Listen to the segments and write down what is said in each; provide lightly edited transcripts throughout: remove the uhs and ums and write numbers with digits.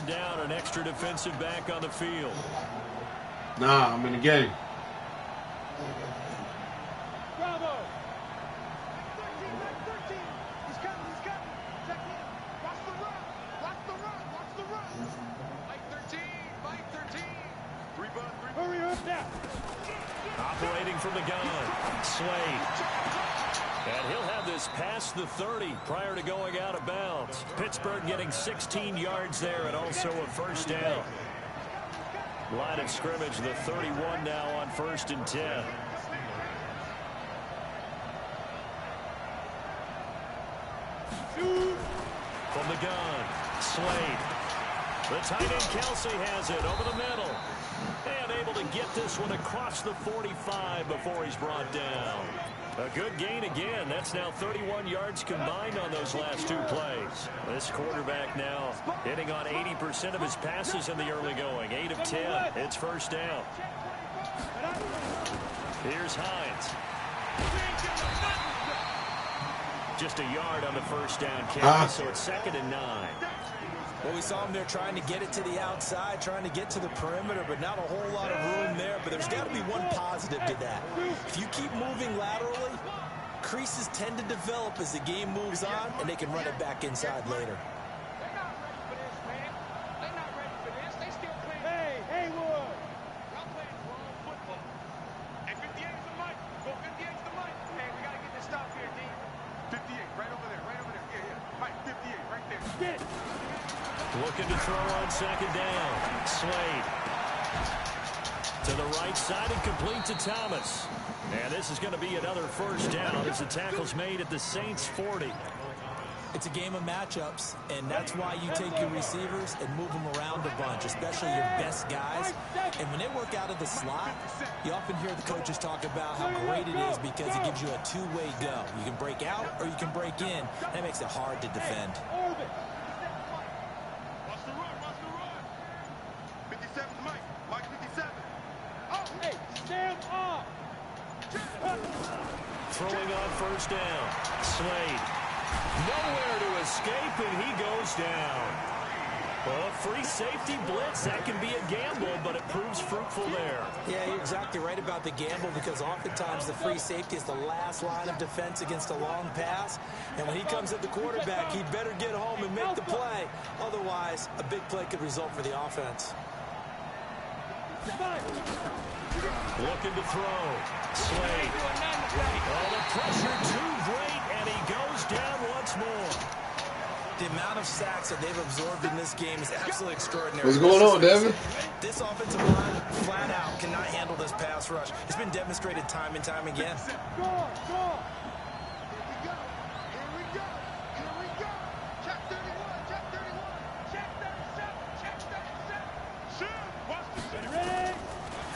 down, an extra defensive back on the field. Nah, I'm in the game. Bravo. 13. He's coming. Check in. Watch the run. Watch the run. Mike 13. 3 bucks. Hurry up now. Operating from the gun, Slade. And he'll have this past the 30 prior to going out of bounds. Pittsburgh getting 16 yards there and also a first down. Line of scrimmage, the 31 now on 1st and 10. From the gun, Slade. The tight end Kelsey has it over the middle. And able to get this one across the 45 before he's brought down. A good gain again. That's now 31 yards combined on those last 2 plays. This quarterback now hitting on 80% of his passes in the early going. 8 of 10. It's first down. Here's Hines. Just a yard on the first down carry, so it's 2nd and 9. Well, we saw him there trying to get it to the outside, trying to get to the perimeter, but not a whole lot of room there. But there's got to be one positive to that. If you keep moving laterally, creases tend to develop as the game moves on, and they can run it back inside later. Hey, Wood. Y'all playing wrong football. Hey, 58's the mic. Go 58's the mic. Hey, we got to get this stop here, D. 58, right over there. Yeah. Mike, 58, right there. Get it. Looking to throw on 2nd down. Slade. To the right side and complete to Thomas. And this is going to be another first down as the tackle's made at the Saints 40. It's a game of matchups, and that's why you take your receivers and move them around a bunch, especially your best guys. And when they work out of the slot, you often hear the coaches talk about how great it is because it gives you a two-way go. You can break out or you can break in. That makes it hard to defend. Watch the run. 57's Mike 57. Oh, hey, stand up. Throwing on first down. Slade. Nowhere to escape, and he goes down. Well, a free safety blitz, that can be a gamble, but it proves fruitful there. Yeah, you're exactly right about the gamble because oftentimes the free safety is the last line of defense against a long pass. And when he comes at the quarterback, he'd better get home and make the play. Otherwise, a big play could result for the offense. Looking to throw. Slade. Oh, the pressure too great, and he goes down once more. The amount of sacks that they've absorbed in this game is absolutely extraordinary. What's going on, Devin? This offensive line, flat out, cannot handle this pass rush. It's been demonstrated time and time again. Go. Here we go. Check 31. Check 37. Shoot. Watch the shot. Ready?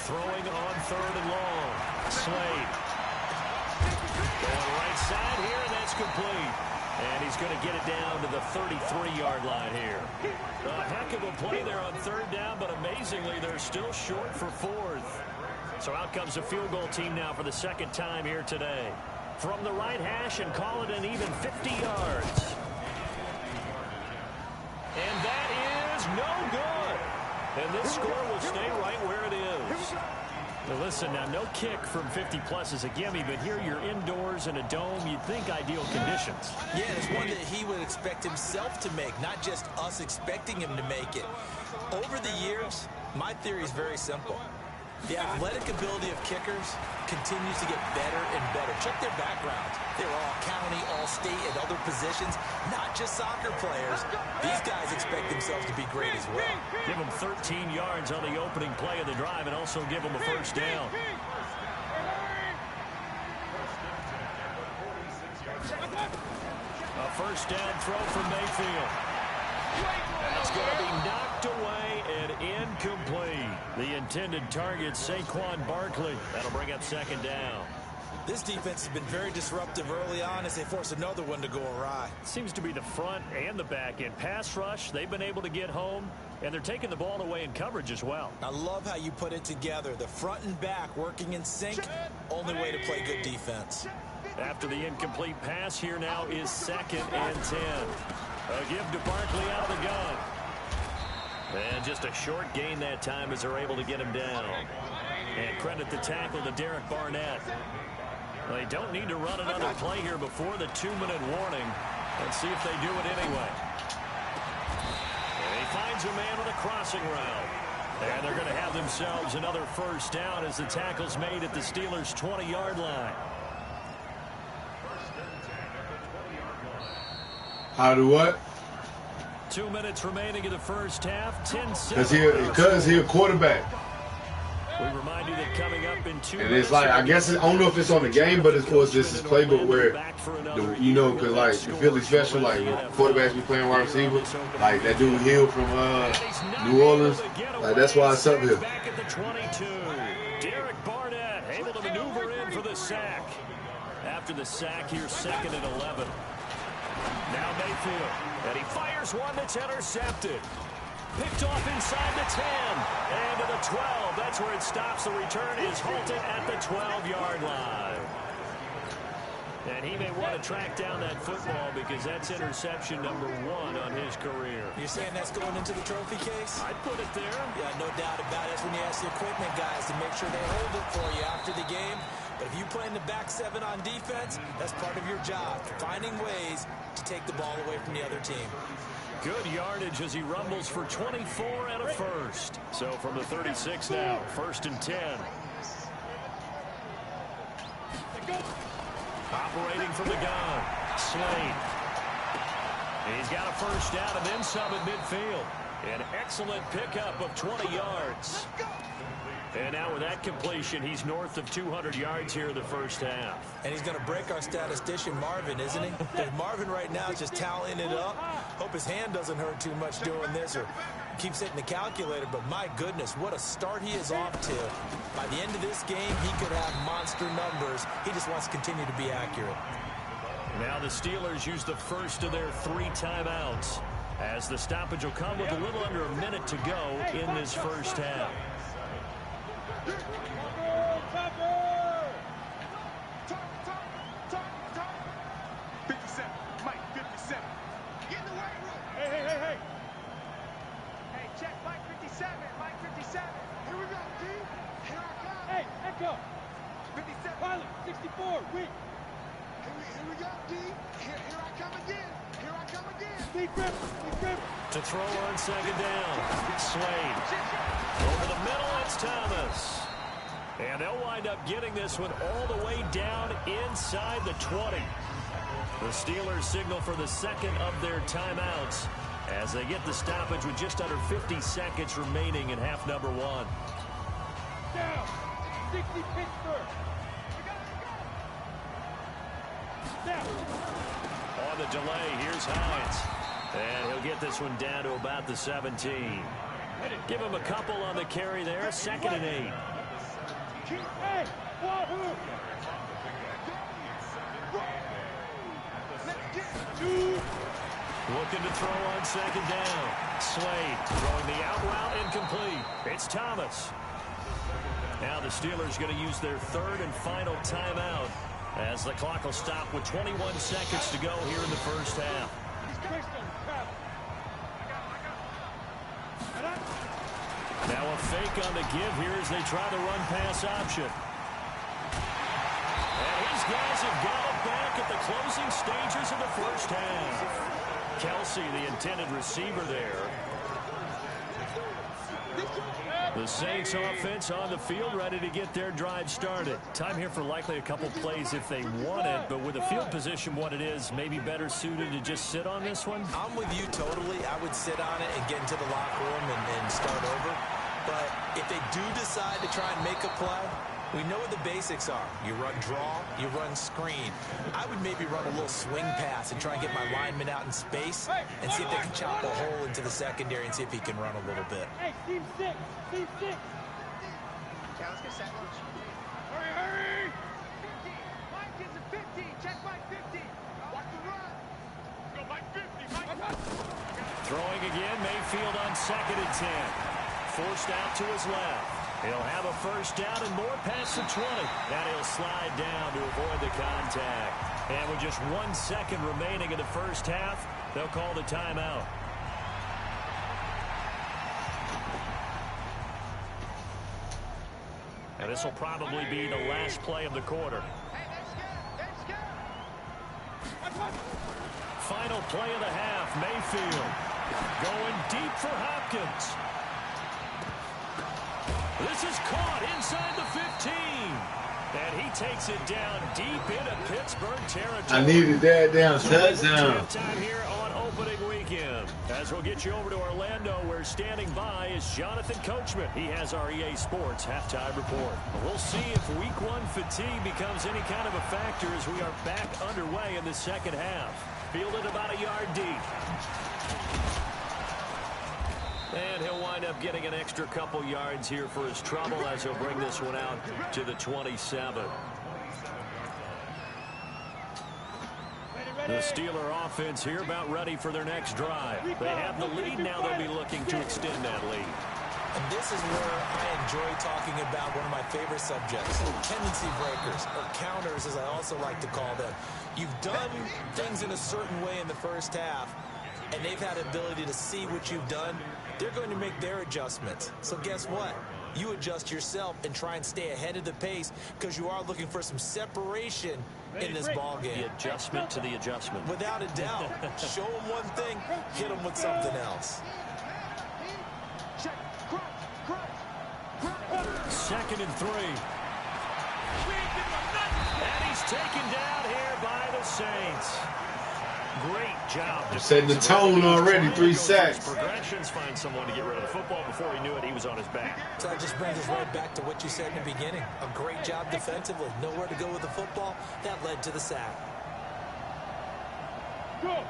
Throwing on 3rd and long. Slade. Going right side here, and that's complete. And he's going to get it down to the 33-yard line here. A heck of a play there on 3rd down, but amazingly, they're still short for 4th. So out comes the field goal team now for the 2nd time here today. From the right hash and call it an even 50 yards. And that is no good. And this score will stay right where it is. Now listen, now no kick from 50-plus is a gimme, but here you're indoors in a dome. You'd think ideal conditions. Yeah, it's one that he would expect himself to make, not just us expecting him to make it. Over the years, my theory is very simple. The athletic ability of kickers continues to get better and better. Check their backgrounds. They were all county, all state, and other positions, not just soccer players. These guys expect themselves to be great as well. Give them 13 yards on the opening play of the drive and also give them a first down. A first down throw from Mayfield. That's going to be knocked away and incomplete. The intended target, Saquon Barkley. That'll bring up 2nd down. This defense has been very disruptive early on as they force another one to go awry. Seems to be the front and the back end. Pass rush, they've been able to get home, and they're taking the ball away in coverage as well. I love how you put it together. The front and back working in sync. Only way to play good defense. After the incomplete pass, here now is 2nd and 10. A give to Barkley out of the gun. And just a short gain that time as they're able to get him down. And credit the tackle to Derek Barnett. Well, they don't need to run another play here before the 2-minute warning. Let's see if they do it anyway. And he finds a man with a crossing route. And they're going to have themselves another first down as the tackle's made at the Steelers' 20-yard line. How do what? 2 minutes remaining in the first half. 10-7. Because he a quarterback. We remind you that coming up in 2 minutes. And it's like, I guess, I don't know if it's on the game, but of course this is playbook where, you know, because like the Philly special, like quarterbacks be playing wide receiver, like that dude Hill from New Orleans, like that's why it's up here. Back at the 22. Derek Barnett able to maneuver in for the sack. After the sack, here's 2nd and 11. Now Mayfield, and he fires one that's intercepted. Picked off inside the 10 and to the 12. That's where it stops. The return is halted at the 12-yard line. And he may want to track down that football because that's interception number 1 on his career. You're saying that's going into the trophy case? I'd put it there. Yeah, no doubt about it. That's when you ask the equipment guys to make sure they hold it for you after the game. But if you play in the back 7 on defense, that's part of your job, finding ways to take the ball away from the other team. Good yardage as he rumbles for 24 and a first. So from the 36 now, 1st and 10. Operating from the gun, Slade. He's got a first down and then some at midfield. An excellent pickup of 20 yards. And now with that completion, he's north of 200 yards here in the first half. And he's going to break our statistician, Marvin, isn't he? Because Marvin right now is just tallying it up. Hope his hand doesn't hurt too much doing this or keeps hitting the calculator. But my goodness, what a start he is off to. By the end of this game, he could have monster numbers. He just wants to continue to be accurate. Now the Steelers use the first of their 3 timeouts as the stoppage will come with a little under a minute to go in this first half. 57. Mike, 57. Get in the weight room. Hey. Hey, check Mike 57. Mike 57. Here we go, D. Here I come. Hey, Echo. 57. Pilot, 64. Weak. Here we go, D. Here I come again. Here I come again. Deep grip. To throw on 2nd down. Slade. Over the middle, it's Thomas. And they'll wind up getting this one all the way down inside the 20. The Steelers signal for the 2nd of their timeouts as they get the stoppage with just under 50 seconds remaining in half number 1. Down. 60 Pittsburgh. Down. On the delay, here's Hines. And he'll get this one down to about the 17. Give him a couple on the carry there. 2nd and 8. Hey, Wahoo! Looking to throw on 2nd down. Slade throwing the out route incomplete. It's Thomas. Now the Steelers going to use their 3rd and final timeout as the clock will stop with 21 seconds to go here in the first half. Now a fake on the give here as they try the run-pass option. And his guys have got it back at the closing stages of the first half. Kelsey, the intended receiver there. The Saints offense on the field, ready to get their drive started. Time here for likely a couple plays if they want it, but with the field position what it is, maybe better suited to just sit on this one? I'm with you totally. I would sit on it and get into the locker room and start over. But if they do decide to try and make a play, we know what the basics are. You run draw, you run screen. I would maybe run a little swing pass and try and get my lineman out in space and see if they can chop a hole into the secondary and see if he can run a little bit. Hey, team 6. Team 6. Yeah, let's get set. Hurry. 50. Mike gets a 50. Check Mike 50. Watch the run. Go Mike 50. Mike. Throwing again, Mayfield on 2nd and 10. Forced out to his left. He'll have a first down and more past the 20. And he'll slide down to avoid the contact. And with just 1 second remaining in the first half, they'll call the timeout. This will probably be the last play of the quarter. Final play of the half. Mayfield going deep for Hopkins. This is caught inside the 15. And he takes it down deep into Pittsburgh territory. I needed that damn touchdown. Time here on opening weekend. As we'll get you over to Orlando, where standing by is Jonathan Coachman. He has our EA Sports halftime report. We'll see if week one fatigue becomes any kind of a factor as we are back underway in the second half. Fielded about a yard deep. And he'll wind up getting an extra couple yards here for his trouble as he'll bring this one out to the 27. The Steeler offense here about ready for their next drive. They have the lead. Now they'll be looking to extend that lead. And this is where I enjoy talking about one of my favorite subjects, tendency breakers, or counters as I also like to call them. You've done things in a certain way in the first half, and they've had the ability to see what you've done. They're going to make their adjustments. So guess what? You adjust yourself and try and stay ahead of the pace because you are looking for some separation in this ball game. The adjustment to the adjustment. Without a doubt. Show them one thing, hit them with something else. Second and 3. And he's taken down here by the Saints. Great job. They're setting the tone already. 3 sacks. Progressions, find someone to get rid of the football. Before he knew it, he was on his back. So that just brings us right back to what you said in the beginning. A great job defensively. Nowhere to go with the football. That led to the sack. Go.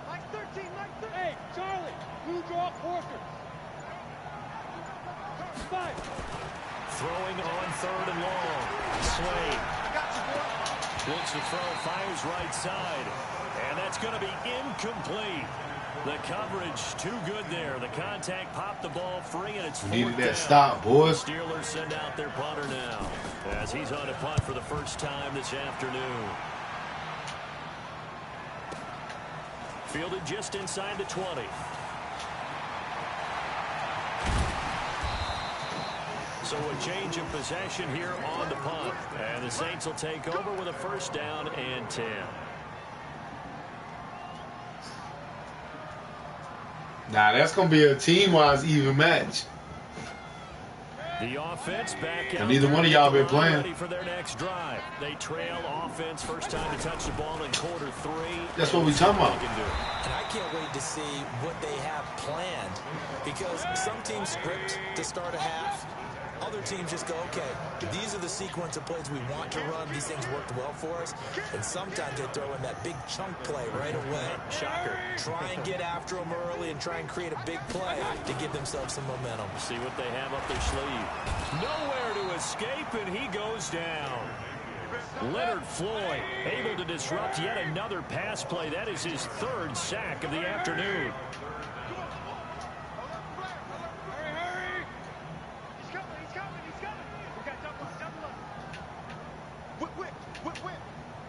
Like 13, like 13. Hey, Charlie, you draw Porter. 5. Throwing on 3rd and long. Slade. Looks to throw, fires right side. And that's going to be incomplete. The coverage too good there. The contact popped the ball free, and it's needed that stop, boys. Steelers send out their punter now as he's on a punt for the first time this afternoon. Fielded just inside the 20. So a change of possession here on the punt. And the Saints will take over with a first down and 10. Nah, that's going to be a team-wise even match. The offense back out. And neither one of y'all been playing. Ready for their next drive. They trail offense first time to touch the ball in quarter 3. That's what we talking about. And I can't wait to see what they have planned, because some teams script to start a half. Other teams just go, okay, these are the sequence of plays we want to run. These things worked well for us. And sometimes they throw in that big chunk play right away. Shocker. Try and get after them early and try and create a big play to give themselves some momentum. See what they have up their sleeve. Nowhere to escape, and he goes down. Leonard Floyd able to disrupt yet another pass play. That is his 3rd sack of the afternoon.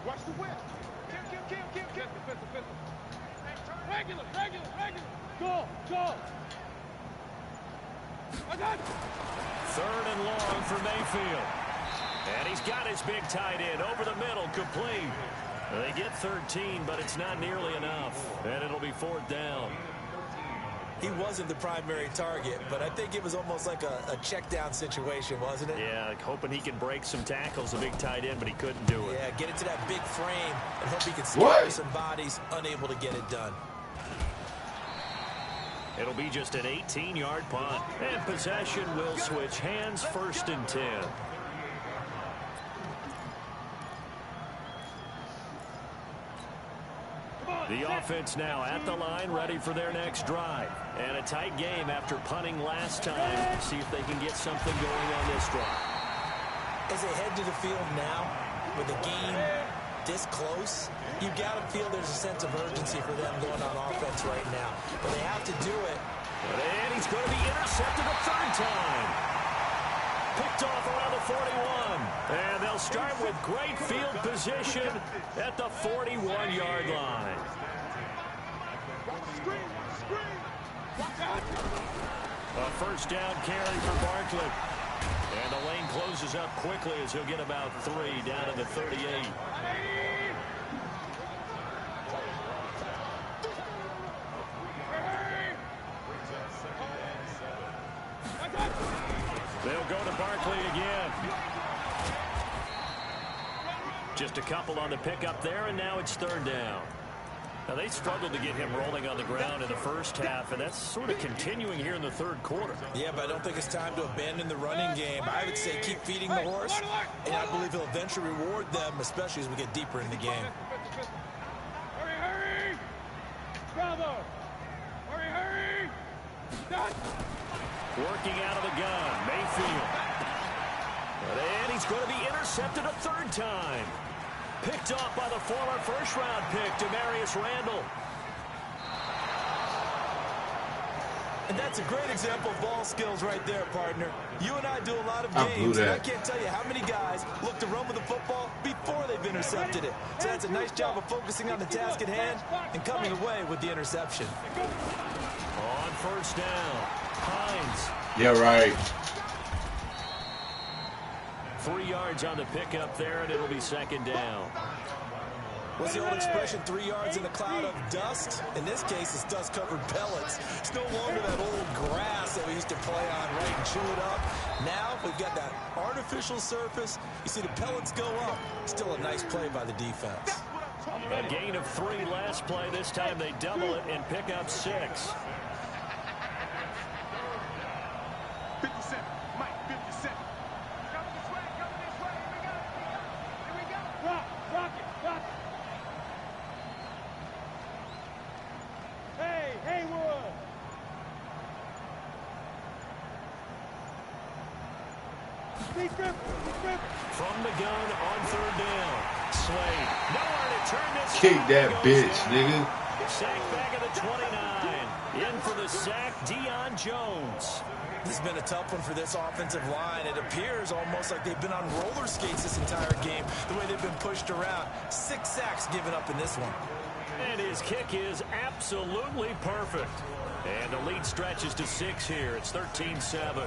Watch the whip. Kill. Regular. Go. I got it. 3rd and long for Mayfield. And he's got his big tight end over the middle, complete. They get 13, but it's not nearly enough. And it'll be 4th down. He wasn't the primary target, but I think it was almost like a check down situation, wasn't it? Yeah, hoping he can break some tackles, a big tight end, but he couldn't do it. Yeah, get into that big frame and hope he can scatter some bodies, unable to get it done. It'll be just an 18-yard punt. And possession will switch hands, 1st and 10. The offense now at the line, ready for their next drive. And a tight game after punting last time. See if they can get something going on this drive. As they head to the field now, with the game this close, you've got to feel there's a sense of urgency for them going on offense right now. But they have to do it. And he's going to be intercepted a 3rd time. Picked off around the 41. And they'll start with great field position at the 41-yard line. first down carry for Barkley. And the lane closes up quickly as he'll get about 3 down to the 38. They'll go to Barkley again. Just a couple on the pickup there, and now it's third down. Now, they struggled to get him rolling on the ground in the first half, and that's sort of continuing here in the third quarter. Yeah, but I don't think it's time to abandon the running game. I would say keep feeding the horse, and I believe he'll eventually reward them, especially as we get deeper in the game. Hurry! Bravo! Hurry! Working out of the gun, Mayfield. And he's going to be intercepted a third time. Picked off by the former first-round pick, Demarius Randall. And that's a great example of ball skills right there, partner. You and I do a lot of games, and I can't tell you how many guys look to run with the football before they've intercepted it. So that's a nice job of focusing on the task at hand and coming away with the interception. On first down, Hines. Yeah, right. 3 yards on the pickup there, and it'll be second down. What's the old expression, 3 yards in a cloud of dust? In this case, it's dust-covered pellets. It's no longer that old grass that we used to play on, right, and chew it up. Now we've got that artificial surface. You see the pellets go up. Still a nice play by the defense. A gain of 3 last play. This time they double it and pick up 6. 57. Mike, 57. Coming this way. Here we go. Rock it. Hey, Haywood. From the gun on third down. Slade. Nowhere to turn this. Kick that bitch, nigga. Sack back at the 29. In for the sack, Deion Jones. This has been a tough one for this offensive line. It appears almost like they've been on roller skates this entire game, the way they've been pushed around. 6 sacks given up in this one. And his kick is absolutely perfect. And the lead stretches to 6 here. It's 13-7.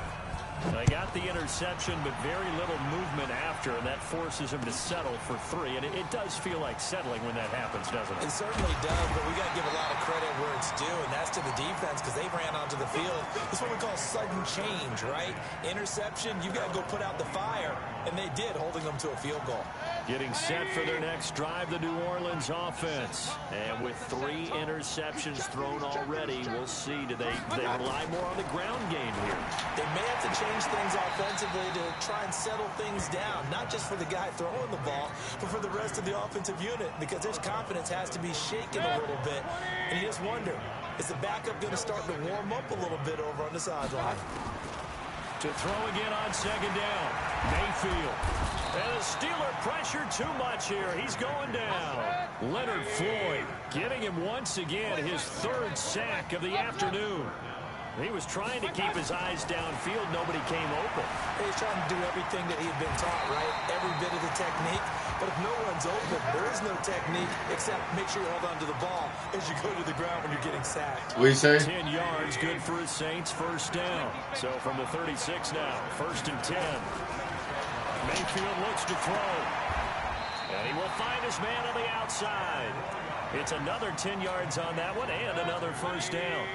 They got the interception, but very little movement after, and that forces him to settle for 3. And it does feel like settling when that happens, doesn't it? It certainly does, but we got to give a lot of credit where it's due, and that's to the defense because they ran onto the field. It's what we call sudden change, right? Interception, you've got to go put out the fire, and they did, holding them to a field goal. Getting set for their next drive, the New Orleans offense. And with 3 interceptions thrown already, we'll see. Do they rely more on the ground game here? They may have to change things offensively to try and settle things down, not just for the guy throwing the ball, but for the rest of the offensive unit, because their confidence has to be shaken a little bit. And you just wonder, is the backup going to start to warm up a little bit over on the sideline? To throw again on second down, Mayfield. And the Steeler pressure too much here. He's going down. Leonard Floyd giving him once again his 3rd sack of the afternoon. He was trying to keep his eyes downfield. Nobody came open. He's trying to do everything that he had been taught, right? Every bit of the technique. But if no one's open, there is no technique except make sure you hold on to the ball as you go to the ground when you're getting sacked. What do you say? 10 yards, good for his Saints, first down. So from the 36 now, 1st and 10. Mayfield looks to throw. And he will find his man on the outside. It's another 10 yards on that one and another first down.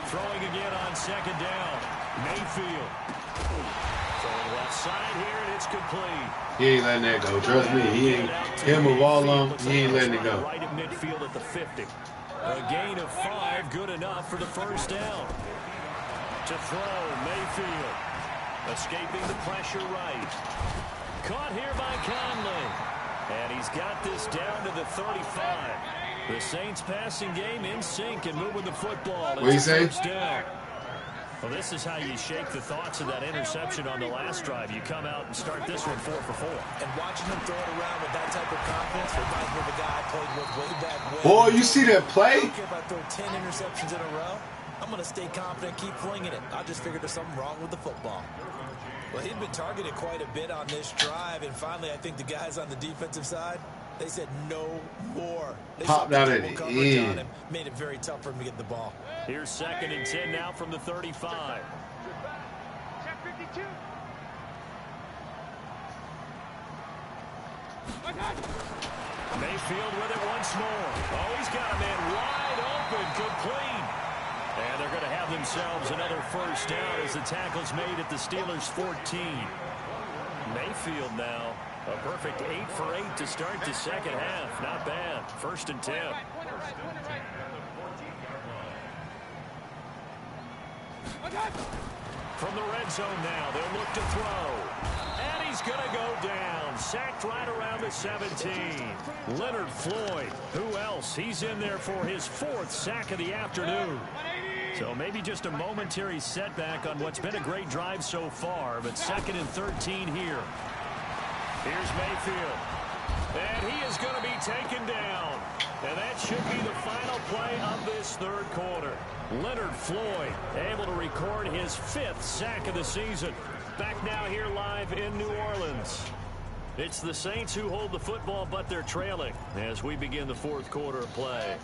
Throwing again on second down. Mayfield. Throwing left side here, and it's complete. He ain't letting that go. Trust me, he ain't. Him of all of them, he ain't letting it go. Right at midfield at the 50. A gain of 5, good enough for the first down. To throw, Mayfield. Escaping the pressure right. Caught here by Conley. And he's got this down to the 35. The Saints passing game in sync and moving the football. What do you say? Down. Well, this is how you shake the thoughts of that interception on the last drive. You come out and start this one 4 for 4. And watching him throw it around with that type of confidence reminds me of a guy I played with way back when. Boy, you see that play? I don't care if I throw 10 interceptions in a row. I'm going to stay confident, keep flinging it. I just figured there's something wrong with the football. Well, he'd been targeted quite a bit on this drive, and finally I think the guys on the defensive side They said no more. They Popped out at the coverage on end. him, made it very tough for him to get the ball. Here's 2nd and 10 now from the 35. Check 52. Mayfield with it once more. Oh, he's got a man wide open, complete. And they're going to have themselves another first down as the tackle's made at the Steelers' 14. Mayfield now, a perfect 8 for 8 to start the second half. Not bad. 1st and 10. From the red zone now, they'll look to throw. And he's going to go down. Sacked right around the 17. Leonard Floyd. Who else? He's in there for his 4th sack of the afternoon. So maybe just a momentary setback on what's been a great drive so far, but 2nd and 13 here. Here's Mayfield. And he is going to be taken down. And that should be the final play of this 3rd quarter. Leonard Floyd able to record his 5th sack of the season. Back now here live in New Orleans. It's the Saints who hold the football, but they're trailing as we begin the 4th quarter of play.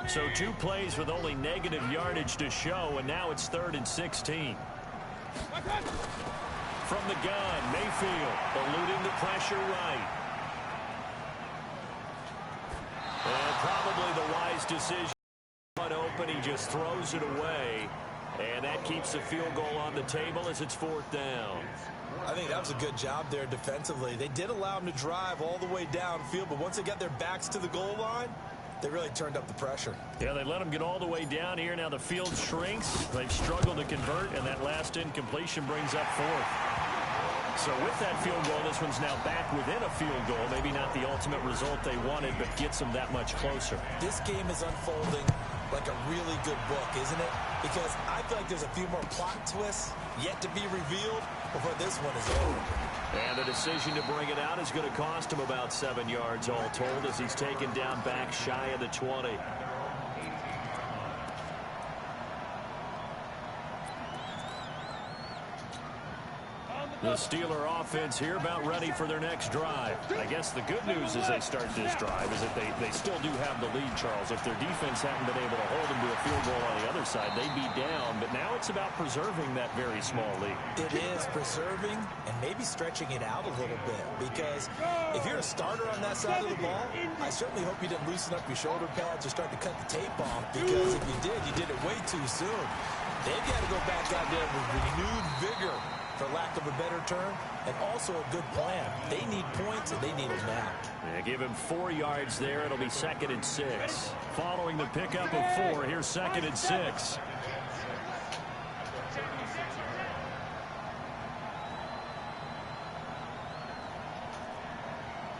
So 2 plays with only negative yardage to show, and now it's 3rd and 16. From the gun, Mayfield eluding the pressure right. And probably the wise decision. Open, he just throws it away, and that keeps the field goal on the table as it's 4th down. I think that was a good job there defensively. They did allow him to drive all the way downfield, but once they got their backs to the goal line, they really turned up the pressure. Yeah, they let him get all the way down here. Now the field shrinks. They've struggled to convert, and that last incompletion brings up 4th. So with that field goal, this one's now back within a field goal. Maybe not the ultimate result they wanted, but gets them that much closer. This game is unfolding like a really good book, isn't it? Because I feel like there's a few more plot twists yet to be revealed before this one is over. And the decision to bring it out is going to cost him about 7 yards all told as he's taken down back shy of the 20. The Steeler offense here about ready for their next drive. I guess the good news as they start this drive is that they still do have the lead, Charles. If their defense hadn't been able to hold them to a field goal on the other side, they'd be down. But now it's about preserving that very small lead. It is preserving and maybe stretching it out a little bit. Because if you're a starter on that side of the ball, I certainly hope you didn't loosen up your shoulder pads or start to cut the tape off. Because if you did it way too soon. They've got to go back out there with renewed vigor, for lack of a better term, and also a good plan. They need points, and they need them now. Yeah, give him 4 yards there. It'll be 2nd and 6. Following the pickup of 4, here's 2nd and 6.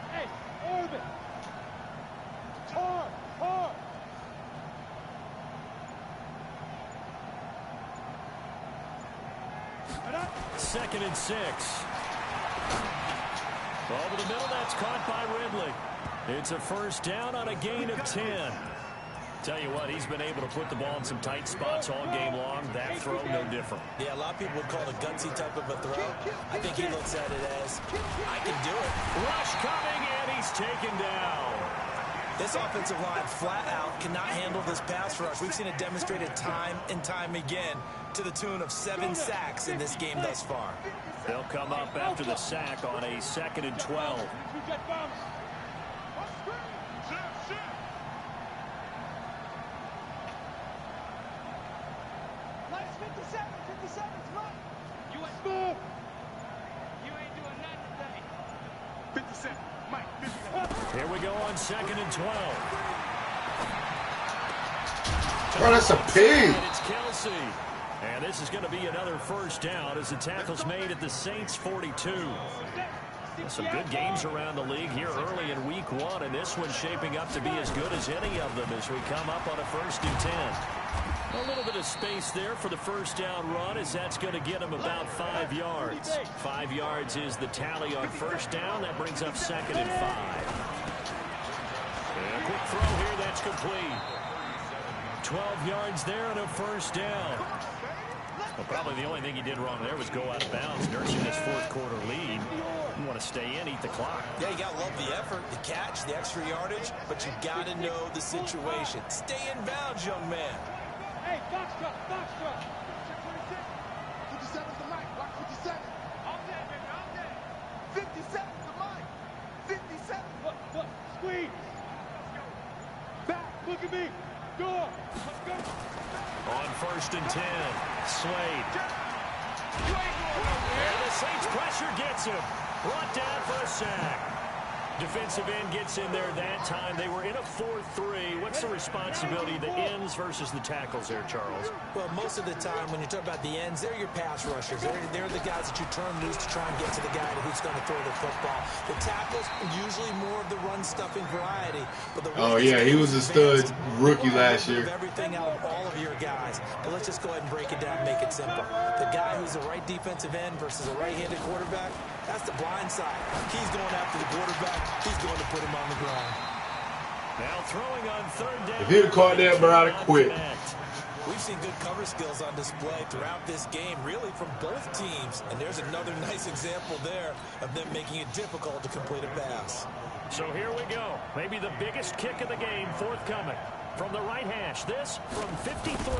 Hey, Orbit. Hard. 2nd and 6. Over the middle, that's caught by Ridley. It's a first down on a gain of 10. Tell you what, he's been able to put the ball in some tight spots all game long. That throw, no different. Yeah, a lot of people would call it a gutsy type of a throw. I think he looks at it as, I can do it. Rush coming, and he's taken down. This offensive line flat out cannot handle this pass rush. We've seen it demonstrated time and time again to the tune of 7 sacks in this game thus far. They'll come up after the sack on a 2nd and 12. Here we go on 2nd and 12. Bro, that's a pig. And it's Kelsey. And this is going to be another first down as the tackle's made at the Saints' 42. Some good games around the league here early in week 1, and this one's shaping up to be as good as any of them as we come up on a 1st and 10. A little bit of space there for the first down run as that's going to get him about 5 yards. 5 yards is the tally on first down. That brings up 2nd and 5. And a quick throw here, that's complete. 12 yards there and a first down. Well, probably the only thing he did wrong there was go out of bounds, nursing his 4th quarter lead. You want to stay in, eat the clock. Yeah, you got to love the effort, the catch, the extra yardage, but you got to know the situation. Stay in bounds, young man. Hey, box truck, box truck. 57's the mic, watch 57. All day, baby, all day. 57's the mic. 57. Look, squeeze. Let's go. Back, look at me. Go. Let's go. On 1st and 10, Slade. And the Saints pressure gets him. Brought down for a sack. Defensive end gets in there that time. They were in a 4-3. What's the responsibility of the ends versus the tackles there, Charles? Well, most of the time when you talk about the ends, they're your pass rushers. They're the guys that you turn loose to try and get to the guy who's going to throw the football. The tackles, usually more of the run-stuffing variety. But oh, yeah, he was a stud rookie last year. Everything out of all of your guys. But let's just go ahead and break it down and make it simple. The guy who's the right defensive end versus a right-handed quarterback, that's the blind side. He's going after the quarterback. He's going to put him on the ground. Now throwing on 3rd down. If he'd have caught that, bro, I'd have quit. We've seen good cover skills on display throughout this game, really from both teams. And there's another nice example there of them making it difficult to complete a pass. So here we go. Maybe the biggest kick of the game forthcoming. From the right hash, this from 53.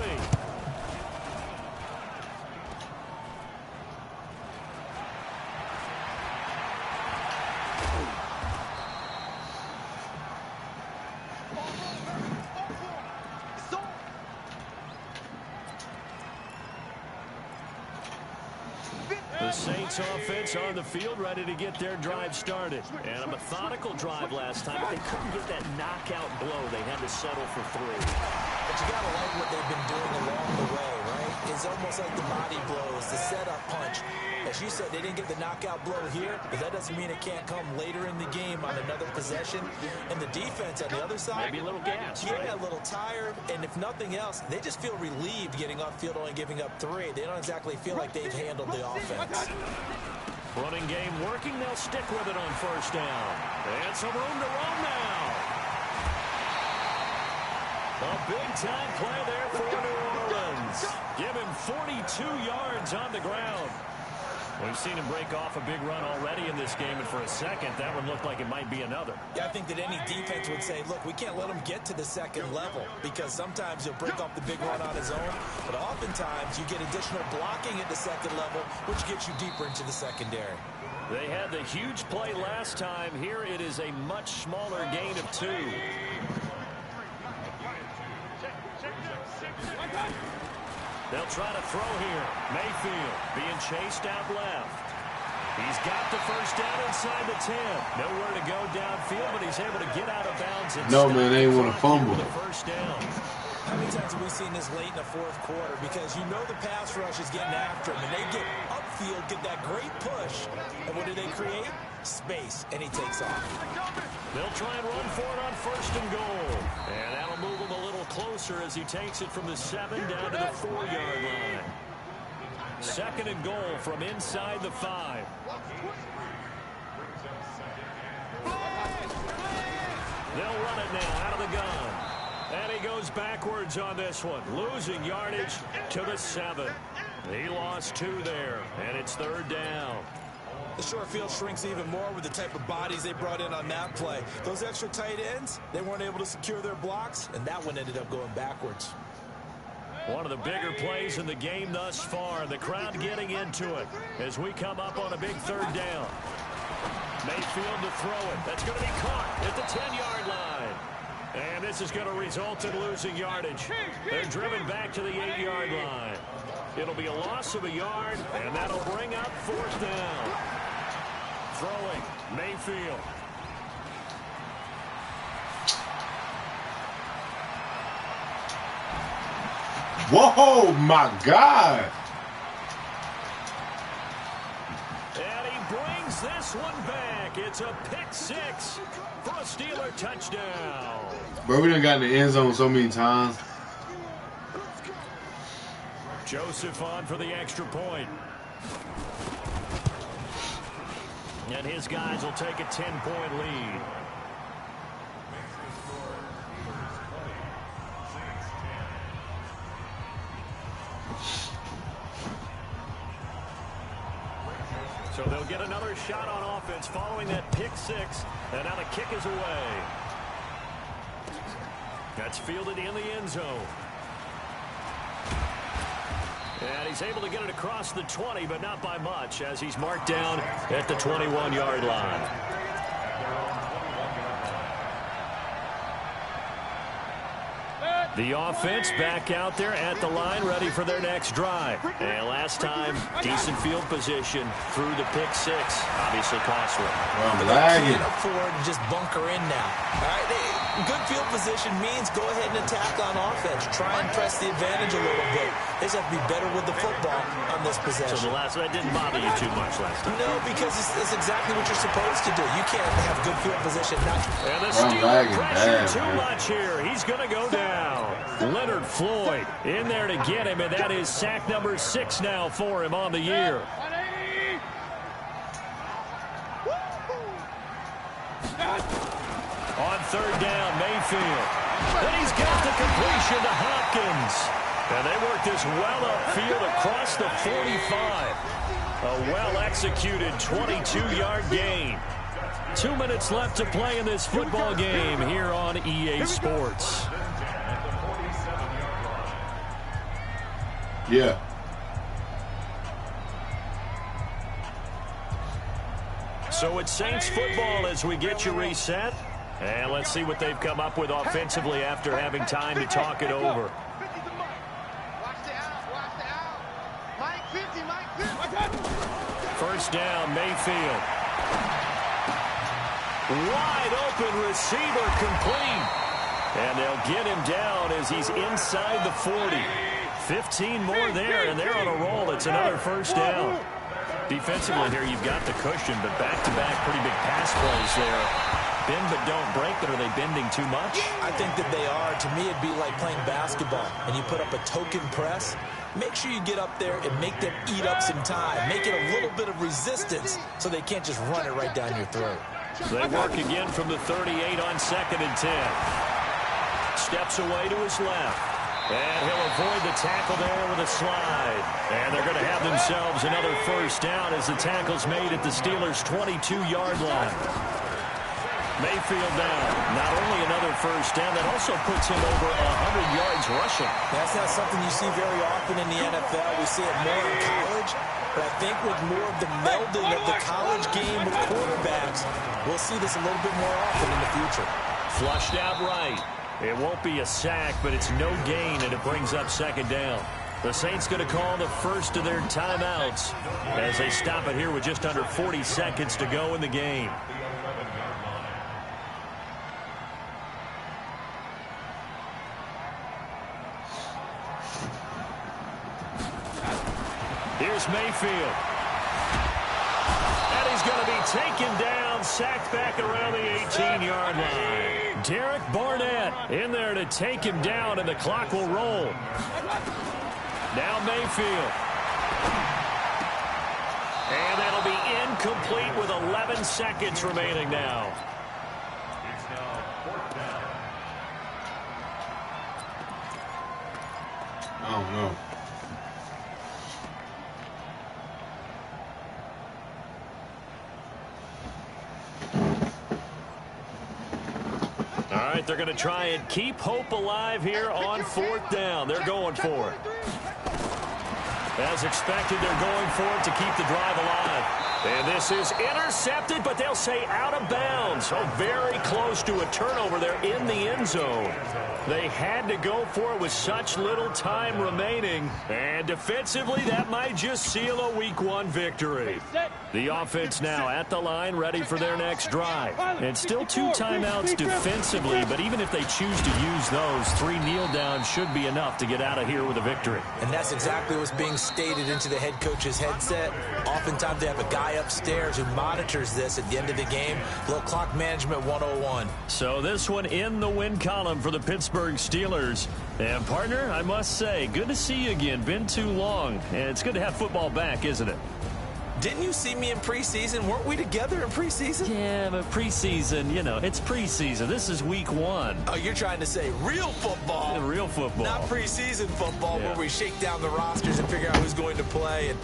The Saints offense on the field, ready to get their drive started. And a methodical drive last time, but they couldn't get that knockout blow. They had to settle for 3. But you got to like what they've been doing along the way, right? It's almost like the body blows, the setup punch. As you said, they didn't get the knockout blow here, but that doesn't mean it can't come later in the game on another possession. And the defense on the other side, maybe a little gas, yeah, right? a little tired. And if nothing else, they just feel relieved getting off field, only giving up 3. They don't exactly feel like they've handled the offense. Running game working. They'll stick with it on 1st down. And some room to roam now. A big-time play there for New Orleans. Give him 42 yards on the ground. We've seen him break off a big run already in this game, and for a second, that one looked like it might be another. Yeah, I think that any defense would say, look, we can't let him get to the second level, because sometimes he'll break off the big run on his own, but oftentimes you get additional blocking at the second level, which gets you deeper into the secondary. They had the huge play last time. Here it is a much smaller gain of 2. They'll try to throw here. Mayfield being chased out left. He's got the 1st down inside the 10. Nowhere to go downfield, but he's able to get out of bounds. And no, man, they ain't want to fumble. The 1st down. How many times have we seen this late in the 4th quarter? Because you know the pass rush is getting after him, and they get upfield, get that great push. And what do they create? Space, and he takes off. They'll try and run for it on 1st and goal. And that'll move him a little closer as he takes it from the 7 down to the 4-yard line. 2nd and goal from inside the 5. They'll run it now out of the gun. And he goes backwards on this one, losing yardage to the 7. He lost 2 there, and it's 3rd down. The short field shrinks even more with the type of bodies they brought in on that play. Those extra tight ends, they weren't able to secure their blocks, and that one ended up going backwards. One of the bigger plays in the game thus far. The crowd getting into it as we come up on a big 3rd down. Mayfield to throw it. That's going to be caught at the 10-yard line. And this is going to result in losing yardage. They're driven back to the 8-yard line. It'll be a loss of a yard, and that'll bring up 4th down. Throwing, Mayfield. Whoa, my God. And he brings this one back. It's a pick-6 for a Steeler touchdown. Bro, we done got in the end zone so many times. Joseph on for the extra point. And his guys will take a 10-point lead. So they'll get another shot on offense following that pick six. And now the kick is away. That's fielded in the end zone. And he's able to get it across the 20, but not by much, as he's marked down at the 21-yard line. The offense back out there at the line, ready for their next drive. And last time, decent field position through the pick six. Obviously costly. Up forward and just bunker in now. All right, good field position means go ahead and attack on offense. Try and press the advantage a little bit. They just have to be better with the football on this possession. So that didn't bother you too much last time? No, because it's exactly what you're supposed to do. You can't have good field position. And the Steelers pressure too much here. He's going to go down. Leonard Floyd in there to get him, and that is sack number 6 now for him on the year. On third down, Mayfield. And he's got the completion to Hopkins. And they work this well upfield across the 45. A well-executed 22-yard gain. 2 minutes left to play in this football game here on EA Sports. Yeah. So it's Saints football as we get you reset. And let's see what they've come up with offensively after having time to talk it over. First down, Mayfield. Wide open receiver, complete. And they'll get him down as he's inside the 40. 15 more there, and they're on a roll. It's another first down. Defensively here, you've got the cushion, but back-to-back pretty big pass plays there. Bend but don't break, but are they bending too much? I think that they are. To me, it'd be like playing basketball, and you put up a token press. Make sure you get up there and make them eat up some time. Make it a little bit of resistance so they can't just run it right down your throat. They work again from the 38 on 2nd and 10. Steps away to his left. And he'll avoid the tackle there with a slide. And they're going to have themselves another first down as the tackle's made at the Steelers' 22-yard line. Mayfield down. Not only another first down, that also puts him over 100 yards rushing. That's not something you see very often in the NFL. We see it more in college. But I think with more of the melding of the college game with quarterbacks, we'll see this a little bit more often in the future. Flushed out right. It won't be a sack, but it's no gain, and it brings up 2nd down. The Saints going to call the first of their timeouts as they stop it here with just under 40 seconds to go in the game. Here's Mayfield. And he's going to be taken down, sacked back around the 18-yard line. Derek Barnett in there to take him down, and the clock will roll. Now Mayfield. And that'll be incomplete with 11 seconds remaining now. I don't know. All right, they're going to try and keep hope alive here on 4th down. They're going for it. As expected, they're going for it to keep the drive alive. And this is intercepted, but they'll say out of bounds. Oh, very close to a turnover there in the end zone. They had to go for it with such little time remaining. And defensively, that might just seal a Week 1 victory. The offense now at the line, ready for their next drive. And still 2 timeouts defensively, but even if they choose to use those, 3 kneel downs should be enough to get out of here with a victory. And that's exactly what's being stated into the head coach's headset. Oftentimes they have a guy upstairs who monitors this at the end of the game. Little clock management 101. So this one in the win column for the Pittsburgh Steelers. And partner, I must say, good to see you again. Been too long. And it's good to have football back, isn't it? Didn't you see me in preseason? Weren't we together in preseason? Yeah, but preseason, you know, it's preseason. This is Week 1. Oh, you're trying to say real football. Yeah, real football. Not preseason football where we shake down the rosters and figure out who's going to play. And